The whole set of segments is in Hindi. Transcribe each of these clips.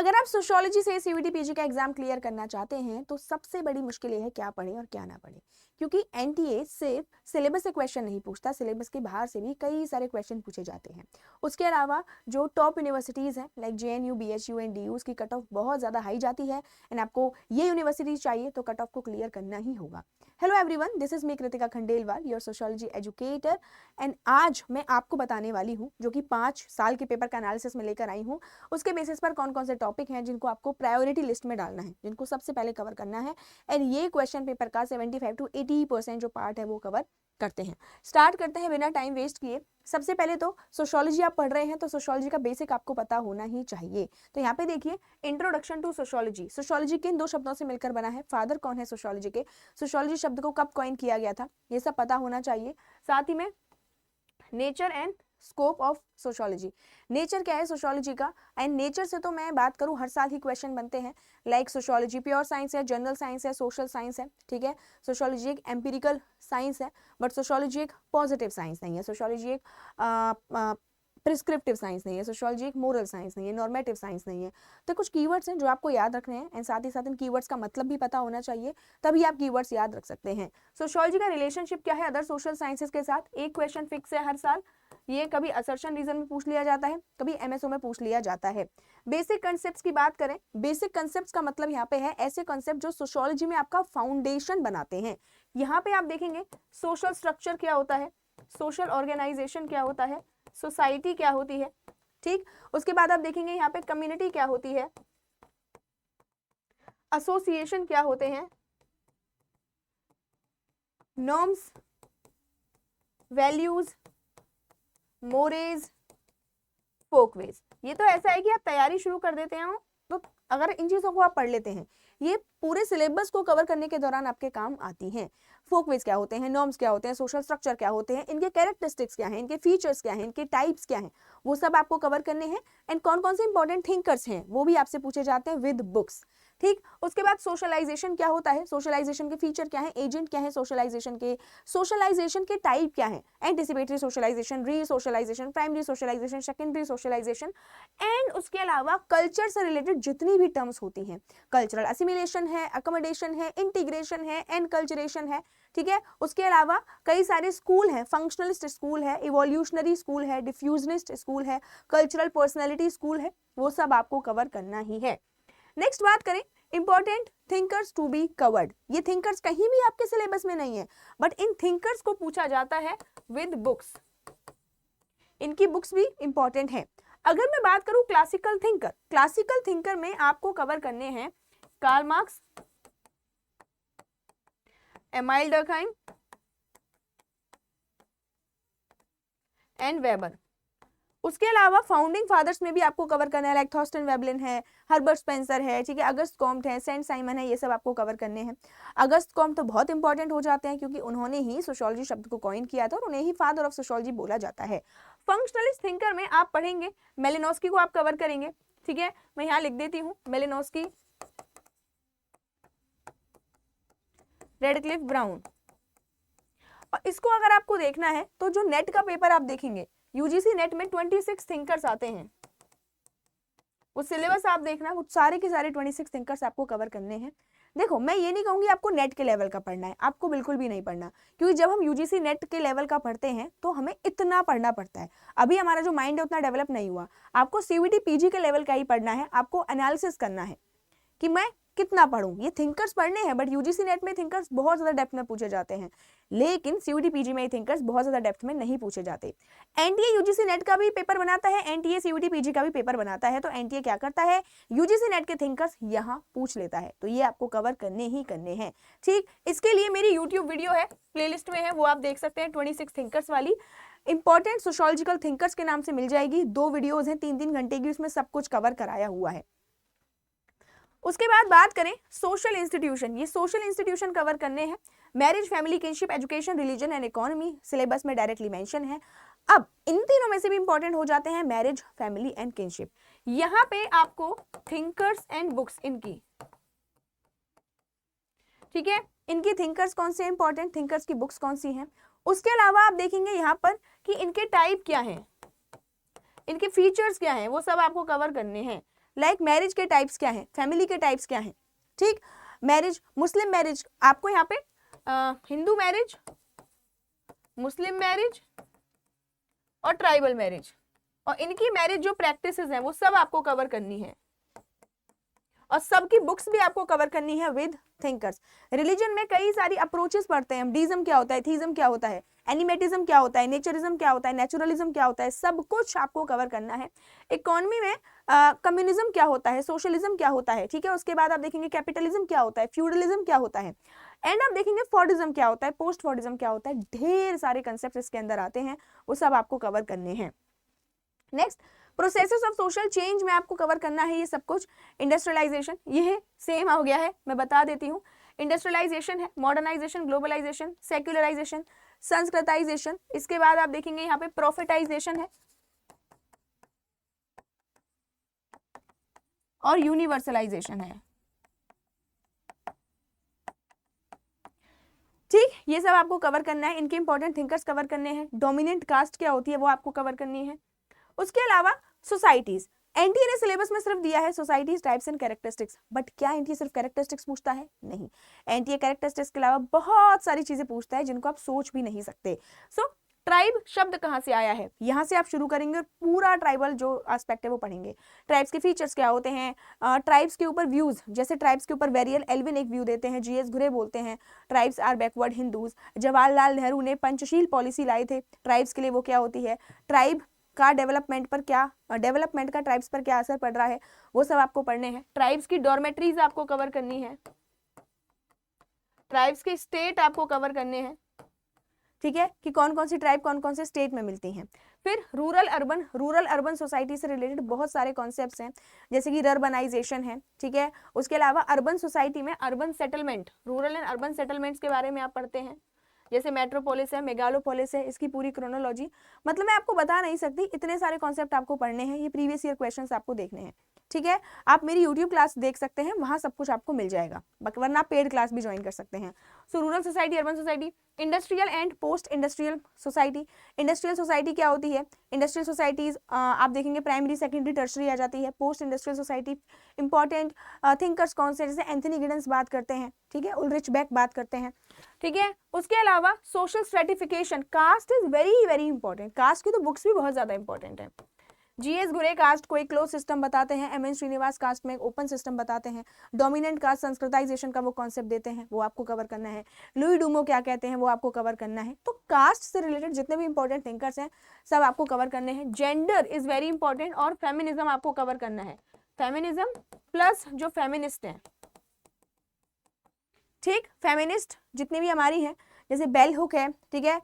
अगर आप सोशियोलॉजी से सीयूईटी पीजी का एग्जाम क्लियर करना चाहते हैं तो सबसे बड़ी मुश्किल ये है क्या पढ़ें और क्या ना पढ़ें, क्योंकि एनटीए सिर्फ सिलेबस से क्वेश्चन नहीं पूछता, सिलेबस के बाहर से भी कई सारे क्वेश्चन पूछे जाते हैं। उसके अलावा जो टॉप यूनिवर्सिटीज़ हैं like JNU, BHU and DU की कट ऑफ बहुत ज़्यादा हाई जाती है एंड आपको ये यूनिवर्सिटीज चाहिए तो कट ऑफ को क्लियर करना ही होगा। Hello everyone, this is me Kritika Khandelwal, your sociology educator, and आज मैं आपको बताने वाली हूँ जो कि 5 साल के पेपर का एनालिसिस में लेकर आई हूँ, उसके बेसिस पर कौन कौन से टॉपिक हैं जिनको आपको प्रायोरिटी लिस्ट में डालना है, जिनको सबसे पहले कवर करना है। एंड ये क्वेश्चन पेपर का 75 to 80% जो पार्ट है वो कवर करते हैं। स्टार्ट करते हैं बिना टाइम वेस्ट किए। सबसे पहले तो सोशियोलॉजी आप पढ़ रहे हैं तो सोशियोलॉजी का बेसिक आपको पता होना ही चाहिए। तो यहाँ पे देखिए, इंट्रोडक्शन टू सोशियोलॉजी। सोशियोलॉजी किन 2 शब्दों से मिलकर बना है, फादर कौन है सोशियोलॉजी के, सोशियोलॉजी शब्द को कब कॉइन किया गया था, ये सब पता होना चाहिए। साथ ही में nature and scope of sociology, nature क्या है सोशियोलॉजी का, एंड नेचर से तो मैं बात करूं हर साल ही क्वेश्चन बनते हैं। लाइक सोशियोलॉजी प्योर साइंस है, जनरल साइंस है, सोशल साइंस है, ठीक है। सोशियोलॉजी एक एम्पिरिकल साइंस है, बट सोशियोलॉजी एक पॉजिटिव साइंस नहीं है, सोशियोलॉजी एक प्रिस्क्रिप्टिव साइंस नहीं है, सोशियोलॉजी एक मोरल साइंस नहीं है, नॉर्मेटिव साइंस नहीं है। तो कुछ कीवर्ड्स हैं जो आपको याद रखने हैं एंड साथ ही साथ इन कीवर्ड्स का मतलब भी पता होना चाहिए, तभी आप कीवर्ड्स याद रख सकते हैं। सोशियोलॉजी का रिलेशनशिप क्या है अदर सोशल साइंसेस के साथ, एक क्वेश्चन फिक्स है हर साल, ये कभी असर्शन रीजन में पूछ लिया जाता है, कभी एमएसओ में पूछ लिया जाता है। बेसिक कंसेप्ट्स की बात करें, बेसिक कंसेप्ट्स का मतलब यहाँ पे है ऐसे कंसेप्ट जो सोशियोलॉजी में आपका फाउंडेशन बनाते हैं। यहाँ पे आप देखेंगे सोशल स्ट्रक्चर क्या होता है, सोशल ऑर्गेनाइजेशन क्या होता है, सोसाइटी क्या होती है, ठीक। उसके बाद आप देखेंगे यहाँ पे कम्युनिटी क्या होती है, एसोसिएशन क्या होते हैं, नॉर्म्स, वैल्यूज, मोरेज, फोकवेज। ये तो ऐसा है कि आप तैयारी शुरू कर देते हैं तो अगर इन चीजों को आप पढ़ लेते हैं ये पूरे सिलेबस को कवर करने के दौरान आपके काम आती हैं। फोकवेज क्या होते हैं, नॉर्म्स क्या होते हैं, सोशल स्ट्रक्चर क्या होते हैं, इनके कैरेक्टरिस्टिक्स क्या हैं, इनके फीचर्स क्या हैं, इनके टाइप्स क्या हैं, वो सब आपको कवर करने हैं। एंड कौन कौन से इंपॉर्टेंट थिंकर्स हैं वो भी आपसे पूछे जाते हैं विद बुक्स, ठीक। उसके बाद सोशलाइजेशन क्या होता है, सोशलाइजेशन के फीचर क्या है, एजेंट क्या है सोशलाइजेशन के टाइप क्या है, anticipatory socialization, re socialization, primary socialization, secondary socialization. And उसके अलावा कल्चर से रिलेटेड जितनी भी टर्म्स होती हैं, कल्चरल असिमिलेशन है, अकोमोडेशन है, इंटीग्रेशन है, एनकल्चरेशन है, ठीक है। उसके अलावा कई सारे स्कूल हैं, फंक्शनलिस्ट स्कूल है, इवोल्यूशनरी स्कूल है, डिफ्यूजनिस्ट स्कूल है, कल्चरल पर्सनैलिटी स्कूल है, वो सब आपको कवर करना ही है। नेक्स्ट बात करें important thinkers to be covered. ये थिंकर्स कहीं भी आपके सिलेबस में नहीं है, बट इन थिंकर्स को पूछा जाता है विद बुक्स, इनकी बुक्स भी इंपॉर्टेंट है। अगर मैं बात करूं क्लासिकल थिंकर में आपको कवर करने हैं Karl Marx, Emile Durkheim and Weber. उसके अलावा फाउंडिंग फादर्स में भी आपको कवर करना है, लाइक थॉर्स्टन वेबलिन है, हर्बर्ट स्पेंसर है, ठीक है, अगस्त कॉम्ट है, सेंट साइमन है, ये सब आपको कवर करने हैं। अगस्त कॉम्ट तो बहुत इंपॉर्टेंट हो जाते हैं क्योंकि उन्होंने ही सोशियोलॉजी शब्द को कॉइन किया था और उन्हें ही फादर ऑफ सोशियोलॉजी बोला जाता है। फंक्शनलिस्ट थिंकर में आप पढ़ेंगे मेलिनोस्की को आप कवर करेंगे, ठीक है, मैं यहाँ लिख देती हूँ मेलिनोस्की, रेडक्लिफ ब्राउन। और इसको अगर आपको देखना है तो जो नेट का पेपर आप देखेंगे यूजीसी नेट में 26 थिंकर्स आते हैं, वो सिलेबस आप देखना, वो सारे के सारे 26 थिंकर्स आपको कवर करने हैं। देखो मैं ये नहीं कहूंगी आपको नेट के लेवल का पढ़ना है, आपको बिल्कुल भी नहीं पढ़ना, क्योंकि जब हम यूजीसी नेट के लेवल का पढ़ते हैं तो हमें इतना पढ़ना पड़ता है, अभी हमारा जो माइंड है उतना डेवलप नहीं हुआ। आपको सीयूईटी पीजी के लेवल का ही पढ़ना है, आपको एनालिसिस करना है कि मैं कितना पढ़ूं, ये थिंकर्स पढ़ने हैं। बट यूजीसी नेट में थिंकर्स बहुत ज्यादा डेप्थ में पूछे जाते हैं, लेकिन सीयूईटी पीजी में थिंकर्स बहुत ज्यादा डेप्थ में नहीं पूछे जाते। एनटीए यूजीसी नेट का भी पेपर बनाता है, एनटीए सीयूईटी पीजी का भी पेपर बनाता है, तो एनटीए क्या करता है यूजीसी नेट के थिंकर्स यहाँ पूछ लेता है, तो ये आपको कवर करने ही करने हैं, ठीक। इसके लिए मेरी यूट्यूब वीडियो है, प्लेलिस्ट में है, वो आप देख सकते हैं, 26 थिंकर्स वाली इंपॉर्टेंट सोशियोलॉजिकल थिंकर्स के नाम से मिल जाएगी। 2 वीडियोज हैं 3-3 घंटे की, उसमें सब कुछ कवर कराया हुआ है। उसके बाद बात करें सोशल इंस्टीट्यूशन, ये सोशल इंस्टीट्यूशन कवर करने हैं, marriage, family, kinship, education, religion and economy, syllabus में डायरेक्टली मेंशन है। अब इन तीनों में से भी इंपॉर्टेंट हो जाते हैं मैरिज, फैमिली एंड किनशिप। यहाँ पे आपको थिंकर्स एंड बुक्स इनकी, ठीक है, इनकी थिंकर्स कौन से इंपॉर्टेंट, थिंकर्स की बुक्स कौन सी हैं। उसके अलावा आप देखेंगे यहाँ पर कि इनके टाइप क्या हैं, इनके फीचर्स क्या हैं, वो सब आपको कवर करने हैं। लाइक मैरिज के टाइप्स क्या हैं, फैमिली के टाइप्स क्या हैं, ठीक। मैरिज, मुस्लिम मैरिज, आपको यहाँ पे हिंदू मैरिज, मुस्लिम मैरिज और ट्राइबल मैरिज, और इनकी मैरिज जो प्रैक्टिसेस हैं वो सब आपको कवर करनी है, और सबकी बुक्स भी आपको कवर करनी है विद थिंकर्स। रिलीजन में कई सारी अप्रोचेस पढ़ते हैं हम, डीज्म क्या होता है, थीज्म क्या होता है, एनिमेटिज्म क्या होता है, नेचरिज्म क्या होता है, नेचुरलिज्म क्या होता है, सब कुछ आपको कवर करना है। इकोनॉमी में कम्युनिज्म क्या होता है, सोशलिज्म क्या होता है, ठीक है। उसके बाद आप देखेंगे कैपिटलिज्म क्या होता है, फ्यूडलिज्म क्या होता है, एंड आप देखेंगे फॉर्डिज्म क्या होता है, पोस्ट फॉर्डिज्म क्या होता है। ढेर सारे कंसेप्ट इसके अंदर आते हैं, वो सब आपको कवर करने हैं। Next, processes of social change में आपको कवर करना है ये सब कुछ। इंडस्ट्रियलाइजेशन, ये सेम हो गया है, मैं बता देती हूँ। इंडस्ट्रियलाइजेशन है, मॉडर्नाइजेशन, ग्लोबलाइजेशन, सेक्युलराइजेशन, संस्कृताइजेशन। इसके बाद आप देखेंगे यहाँ पे प्रॉफिटाइजेशन है और यूनिवर्सलाइजेशन है, ठीक। ये सब आपको कवर करना है, इनके इंपॉर्टेंट थिंकर्स कवर करने हैं। डोमिनेंट कास्ट क्या होती है वो आपको कवर करनी है। उसके अलावा सोसाइटीज, एनटीए ने सिलेबस में सिर्फ दिया है societies, types and characteristics, but क्या एनटीए सिर्फ कैरेक्टरिस्टिक्स पूछता है? नहीं, एनटीए कैरेक्टरिस्टिक्स के अलावा बहुत सारी चीजें पूछता है जिनको आप सोच भी नहीं सकते। सो ट्राइब शब्द कहाँ से आया है, यहाँ से आप शुरू करेंगे और पूरा ट्राइबल जो एस्पेक्ट है वो पढ़ेंगे। ट्राइब्स के फीचर्स क्या होते हैं, ट्राइब्स के ऊपर व्यूज, जैसे ट्राइब्स के ऊपर वेरियल एल्विन एक व्यू देते हैं, जीएस घुरे बोलते हैं tribes are backward Hindus. Jawaharlal Nehru ने पंचशील पॉलिसी लाई थे ट्राइब्स के लिए, वो क्या होती है, ट्राइब का डेवलपमेंट पर क्या, डेवलपमेंट का ट्राइब्स पर क्या असर पड़ रहा है, वो सब आपको पढ़ने हैं। ट्राइब्स की डॉर्मेट्रीज आपको कवर करनी है, ट्राइब्स के स्टेट आपको कवर करने हैं, ठीक है, कि कौन कौन सी ट्राइब कौन कौन से स्टेट में मिलती हैं। फिर रूरल अर्बन सोसाइटी से रिलेटेड बहुत सारे कॉन्सेप्ट्स हैं, जैसे कि रर्बनाइजेशन है, ठीक है। उसके अलावा अर्बन सोसाइटी में urban settlement, rural and urban settlements के बारे में आप पढ़ते हैं, जैसे मेट्रोपोलिस है, मेगालोपोलिस है, इसकी पूरी क्रोनोलॉजी, मतलब मैं आपको बता नहीं सकती, इतने सारे कॉन्सेप्ट आपको पढ़ने हैं, ये प्रीवियस ईयर क्वेश्चंस आपको देखने हैं, ठीक है। आप मेरी यूट्यूब क्लास देख सकते हैं, वहां सब कुछ आपको मिल जाएगा, वरना आप पेड क्लास भी ज्वाइन कर सकते हैं। सो rural society, urban society, industrial and post industrial society. Industrial society क्या होती है, इंडस्ट्रियल सोसाइटीज आप देखेंगे प्राइमरी सेकेंडरी टर्शरी आ जाती है। Post industrial society important thinkers कौन से, जैसे एंथनी गिडेंस बात करते हैं, ठीक है, उल्रिच बेक बात करते हैं, ठीक है। उसके अलावा social stratification, caste is very very important, caste की तो बुक्स भी बहुत ज्यादा इंपॉर्टेंट है। जीएस घुरे कास्ट को एक क्लोज सिस्टम बताते हैं, एमएन श्रीनिवास कास्ट में एक ओपन सिस्टम बताते हैं। डोमिनेंट कास्ट संस्कृताइजेशन का वो कॉन्सेप्ट देते हैं, वो आपको कवर करना है। लुई डूमो क्या कहते हैं वो आपको कवर करना है। तो कास्ट से रिलेटेड जितने भी इंपॉर्टेंट थिंकर्स हैं सब आपको कवर करने हैं। जेंडर इज वेरी इंपॉर्टेंट, और फेमिनिज्म आपको कवर करना है, फेमिनिज्म प्लस जो फेमिनिस्ट हैं, ठीक, फेमिनिस्ट जितने भी हमारी हैं, जैसे बेल हुक है, ठीक है,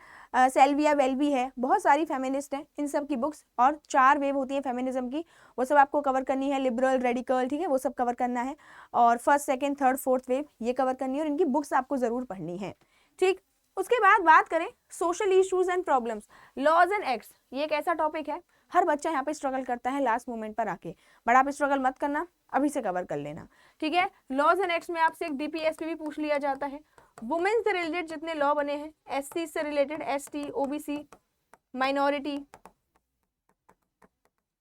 सेल्विया वेल्बी है, बहुत सारी फेमिनिस्ट हैं, इन सब की बुक्स, और 4 वेव होती है फेमिनिज्म की, वो सब आपको कवर करनी है। लिबरल, रेडिकल, ठीक है, वो सब कवर करना है, और first second third fourth wave ये कवर करनी है, और इनकी बुक्स आपको जरूर पढ़नी है, ठीक। उसके बाद बात करें social issues and problems, laws and acts, ये एक ऐसा टॉपिक है हर बच्चा यहाँ पे स्ट्रगल करता है लास्ट मोमेंट पर आके, बट आप स्ट्रगल मत करना, अभी से कवर कर लेना, ठीक है। लॉज एंड एक्ट्स में आपसे एक डीपीएसपी भी पूछ लिया जाता है। वुमेन से रिलेटेड जितने लॉ बने हैं, एससी से रिलेटेड, एसटी, ओबीसी, माइनॉरिटी,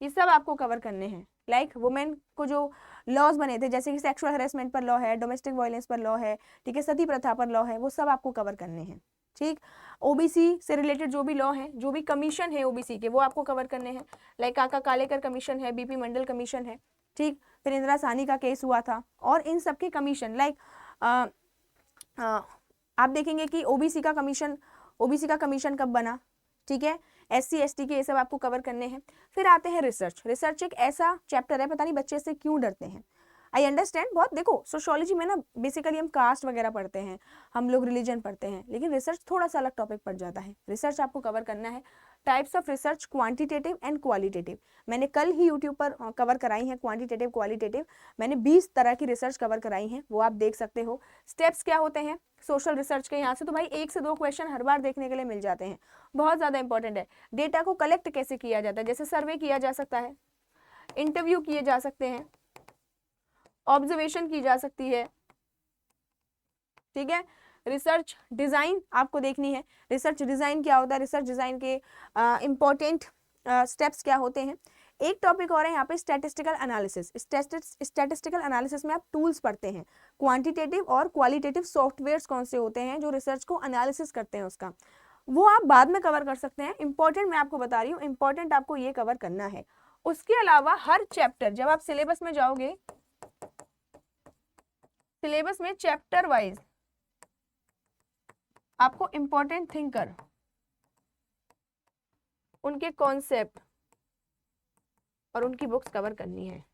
ये सब आपको कवर करने हैं। लाइक वुमेन को जो लॉज बने थे, जैसे कि सेक्सुअल हरेसमेंट पर लॉ है, डोमेस्टिक वायलेंस पर लॉ है, ठीक है, सती प्रथा पर लॉ है, वो सब आपको कवर करने हैं, ठीक। ओबीसी से रिलेटेड जो भी लॉ है, जो भी कमीशन है ओबीसी के, वो आपको कवर करने हैं। लाइक काका कालेकर कमीशन है, बीपी मंडल कमीशन है, ठीक, फिर इंदिरा साहनी का केस हुआ था, और इन सब के कमीशन, लाइक आप देखेंगे कि ओबीसी का कमीशन कब बना, ठीक है, एससी एसटी के, ये सब आपको कवर करने हैं। फिर आते हैं रिसर्च एक ऐसा चैप्टर है, पता नहीं बच्चे से क्यों डरते हैं, आई अंडरस्टैंड, बहुत, देखो सोशियोलॉजी में ना बेसिकली हम कास्ट वगैरह पढ़ते हैं, हम लोग रिलीजन पढ़ते हैं, लेकिन रिसर्च थोड़ा सा अलग टॉपिक पड़ जाता है। रिसर्च आपको कवर करना है। Types of research, quantitative and qualitative, मैंने कल ही यूट्यूब पर कवर कराई है, क्वांटिटेटिव क्वालिटेटिव, मैंने 20 तरह की रिसर्च कवर कराई है, वो आप देख सकते हो। स्टेप्स क्या होते हैं सोशल रिसर्च के, यहाँ से तो भाई 1 से 2 क्वेश्चन हर बार देखने के लिए मिल जाते हैं, बहुत ज़्यादा इंपॉर्टेंट है। डेटा को कलेक्ट कैसे किया जाता है, जैसे सर्वे किया जा सकता है, इंटरव्यू किए जा सकते हैं, ऑब्जर्वेशन की जा सकती है, ठीक है। रिसर्च डिजाइन आपको देखनी है, रिसर्च डिजाइन क्या होता है, रिसर्च डिजाइन के इंपॉर्टेंट स्टेप्स क्या होते हैं, एक टॉपिक और है यहाँ पे स्टैटिस्टिकल एनालिसिस। स्टैटिस्टिकल एनालिसिस में आप टूल्स पढ़ते हैं, क्वांटिटेटिव और क्वालिटेटिव सॉफ्टवेयर्स कौन से होते हैं जो रिसर्च को एनालिसिस करते हैं उसका, वो आप बाद में कवर कर सकते हैं। इंपॉर्टेंट मैं आपको बता रही हूँ, इंपॉर्टेंट आपको ये कवर करना है। उसके अलावा हर चैप्टर, जब आप सिलेबस में जाओगे, सिलेबस में चैप्टर वाइज आपको इंपॉर्टेंट थिंकर, उनके कॉन्सेप्ट और उनकी बुक्स कवर करनी है।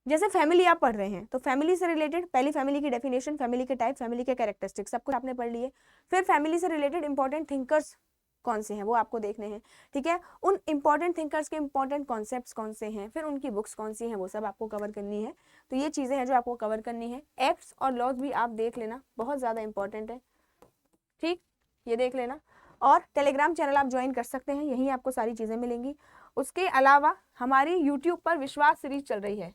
जैसे फैमिली आप पढ़ रहे हैं तो फैमिली से रिलेटेड पहली फैमिली की डेफिनेशन, फैमिली के टाइप, फैमिली के कैरेक्टरिस्टिक्स, सब कुछ आपने पढ़ लिए। फिर फैमिली से रिलेटेड इंपॉर्टेंट थिंकर्स कौन से हैं वो आपको देखने हैं, ठीक है। उन इंपॉर्टेंट थिंकर्स के इंपॉर्टेंट कॉन्सेप्ट्स कौन से हैं, फिर उनकी बुक्स कौन सी हैं, वो सब आपको कवर करनी है। तो ये चीज़ें हैं जो आपको कवर करनी है। एक्ट्स और लॉज भी आप देख लेना, बहुत ज़्यादा इंपॉर्टेंट है, ठीक, ये देख लेना। और टेलीग्राम चैनल आप ज्वाइन कर सकते हैं, यहीं आपको सारी चीज़ें मिलेंगी। उसके अलावा हमारी यूट्यूब पर विश्वास सीरीज चल रही है,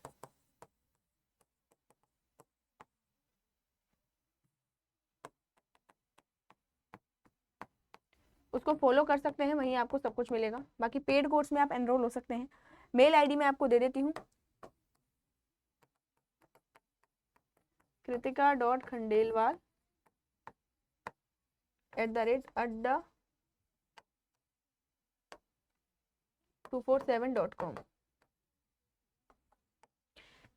उसको फॉलो कर सकते हैं, वहीं आपको सब कुछ मिलेगा। बाकी पेड कोर्स में आप एनरोल हो सकते हैं। मेल आईडी मैं आपको दे देती हूँ, kritika.khandelwal@247.com,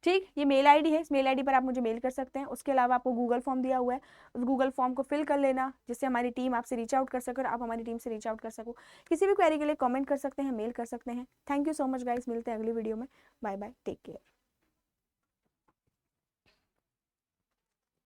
ठीक, ये मेल आईडी है। इस मेल आईडी पर आप मुझे मेल कर सकते हैं। उसके अलावा आपको गूगल फॉर्म दिया हुआ है, उस गूगल फॉर्म को फिल कर लेना, जिससे हमारी टीम आपसे रीच आउट कर सके और आप हमारी टीम से रीच आउट कर सको। किसी भी क्वेरी के लिए कमेंट कर सकते हैं, मेल कर सकते हैं। Thank you so much guys, मिलते हैं अगली वीडियो में। Bye bye, take care.